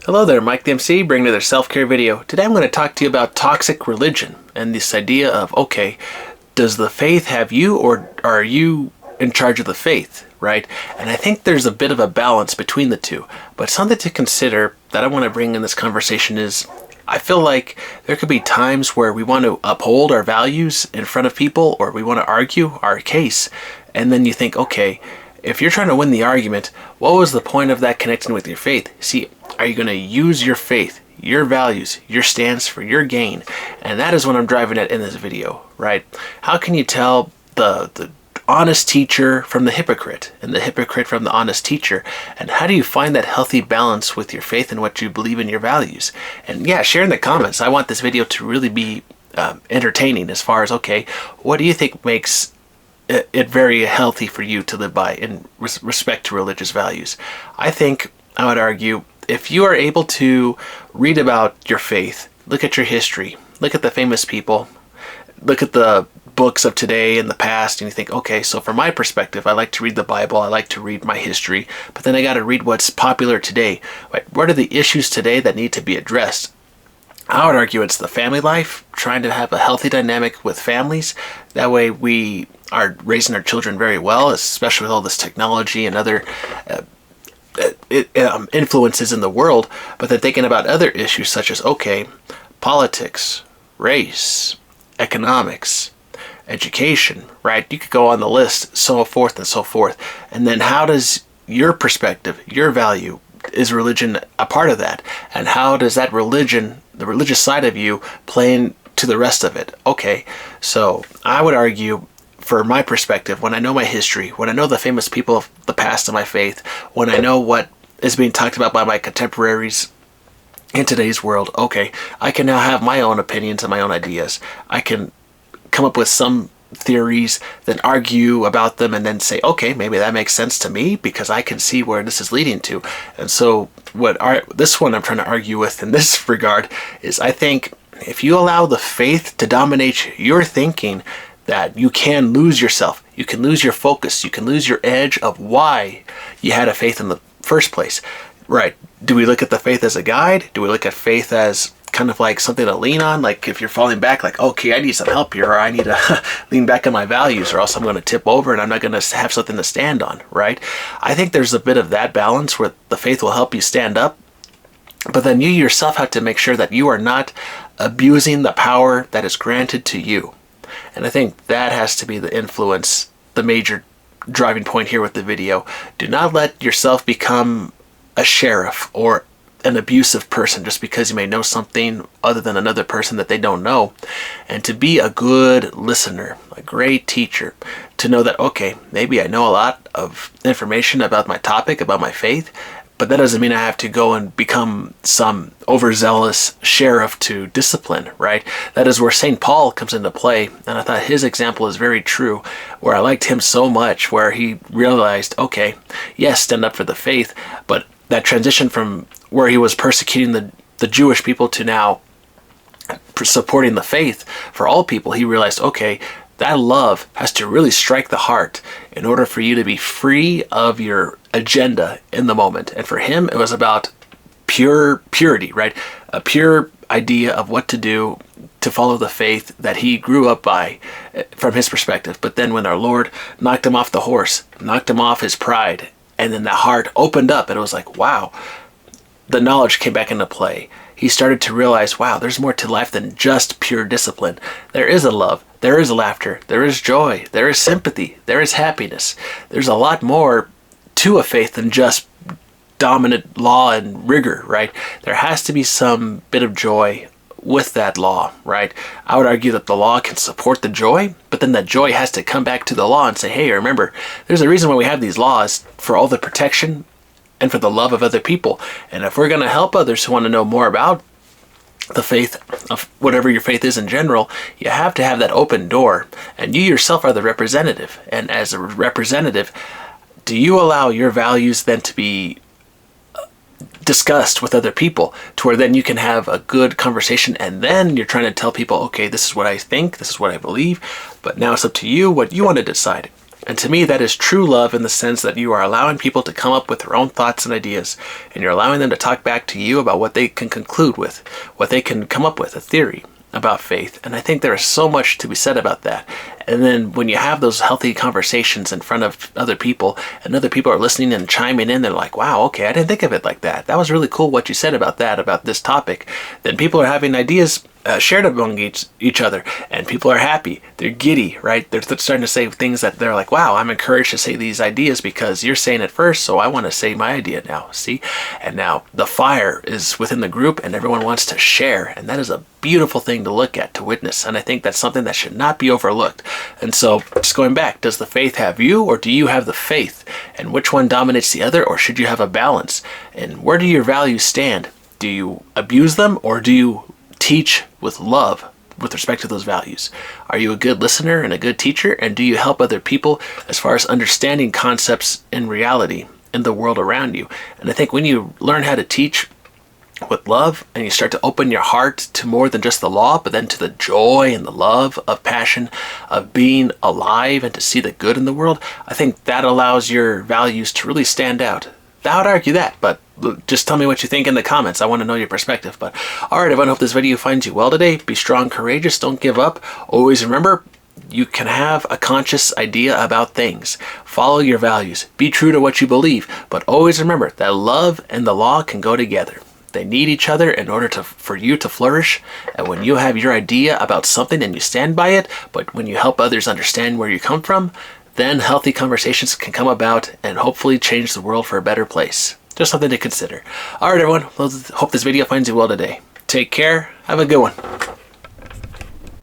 Hello there, Mike the MC, bringing another self-care video. Today I'm going to talk to you about toxic religion and this idea of, okay, does the faith have you or are you in charge of the faith, right? And I think there's a bit of a balance between the two. But something to consider that I want to bring in this conversation is, I feel like there could be times where we want to uphold our values in front of people, or we want to argue our case. And then you think, okay, if you're trying to win the argument, what was the point of that connecting with your faith? See, are you going to use your faith, your values, your stance for your gain? And that is what I'm driving at in this video, right? How can you tell the honest teacher from the hypocrite and the hypocrite from the honest teacher? And how do you find that healthy balance with your faith and what you believe in your values? And yeah, share in the comments. I want this video to really be entertaining as far as, okay, what do you think makes it very healthy for you to live by in respect to religious values? I think, I would argue, if you are able to read about your faith, look at your history, look at the famous people, look at the books of today and the past, and you think, okay, so from my perspective, I like to read the Bible, I like to read my history, but then I got to read what's popular today. Right? What are the issues today that need to be addressed? I would argue it's the family life, trying to have a healthy dynamic with families. That way we are raising our children very well, especially with all this technology and other influences in the world. But then thinking about other issues such as, okay, politics, race, economics, education, right? You could go on the list, so forth and so forth. And then how does your perspective, your value, is religion a part of that? And how does that religion, the religious side of you, play into the rest of it? Okay, so I would argue, for my perspective, when I know my history, when I know the famous people of the past of my faith, when I know what is being talked about by my contemporaries in today's world, okay, I can now have my own opinions and my own ideas. I can come up with some theories, then argue about them, and then say, okay, maybe that makes sense to me because I can see where this is leading to. And so this one I'm trying to argue with in this regard is, I think if you allow the faith to dominate your thinking, that you can lose yourself, you can lose your focus, you can lose your edge of why you had a faith in the first place, right? Do we look at the faith as a guide? Do we look at faith as kind of like something to lean on? Like if you're falling back, like, okay, I need some help here, or I need to lean back on my values, or else I'm going to tip over and I'm not going to have something to stand on, right? I think there's a bit of that balance where the faith will help you stand up, but then you yourself have to make sure that you are not abusing the power that is granted to you. And I think that has to be the influence, the major driving point here with the video. Do not let yourself become a sheriff or an abusive person just because you may know something other than another person that they don't know. And to be a good listener, a great teacher, to know that, okay, maybe I know a lot of information about my topic, about my faith, but that doesn't mean I have to go and become some overzealous sheriff to discipline, right? That is where St. Paul comes into play, and I thought his example is very true, where I liked him so much, where he realized, okay, yes, stand up for the faith, but that transition from where he was persecuting the Jewish people to now supporting the faith for all people, he realized, okay, that love has to really strike the heart in order for you to be free of your agenda in the moment. And for him, it was about purity, right? A pure idea of what to do to follow the faith that he grew up by from his perspective. But then when our Lord knocked him off the horse, knocked him off his pride, and then the heart opened up and it was like, wow, the knowledge came back into play. He started to realize, wow, there's more to life than just pure discipline. There is a love, there is laughter, there is joy, there is sympathy, there is happiness. There's a lot more to a faith than just dominant law and rigor, right? There has to be some bit of joy with that law, right? I would argue that the law can support the joy, but then that joy has to come back to the law and say, hey, remember, there's a reason why we have these laws, for all the protection and for the love of other people. And if we're going to help others who want to know more about the faith of whatever your faith is in general, you have to have that open door. And you yourself are the representative. And as a representative, do you allow your values then to be discussed with other people, to where then you can have a good conversation, and then you're trying to tell people, okay, this is what I think, this is what I believe, but now it's up to you what you want to decide. And to me, that is true love in the sense that you are allowing people to come up with their own thoughts and ideas, and you're allowing them to talk back to you about what they can conclude with, what they can come up with, a theory about faith. And I think there is so much to be said about that. And then when you have those healthy conversations in front of other people, and other people are listening and chiming in, they're like, wow, okay, I didn't think of it like that. That was really cool what you said about that, about this topic. Then people are having ideas shared among each other, and people are happy. They're giddy, right? They're starting to say things that they're like, wow, I'm encouraged to say these ideas because you're saying it first, so I want to say my idea now, see? And now the fire is within the group, and everyone wants to share, and that is a beautiful thing to look at, to witness, and I think that's something that should not be overlooked. And so, just going back, does the faith have you, or do you have the faith? And which one dominates the other, or should you have a balance? And where do your values stand? Do you abuse them, or do you teach with love with respect to those values? Are you a good listener and a good teacher? And do you help other people as far as understanding concepts in reality in the world around you? And I think when you learn how to teach with love, and you start to open your heart to more than just the law, but then to the joy and the love of passion of being alive and to see the good in the world, I think that allows your values to really stand out. I would argue that, but just tell me what you think in the comments. I want to know your perspective. But alright, everyone, hope this video finds you well today. Be strong, courageous, don't give up. Always remember, you can have a conscious idea about things. Follow your values. Be true to what you believe. But always remember that love and the law can go together. They need each other in order for you to flourish. And when you have your idea about something and you stand by it, but when you help others understand where you come from, then healthy conversations can come about and hopefully change the world for a better place. Just something to consider. Alright, everyone. Hope this video finds you well today. Take care. Have a good one.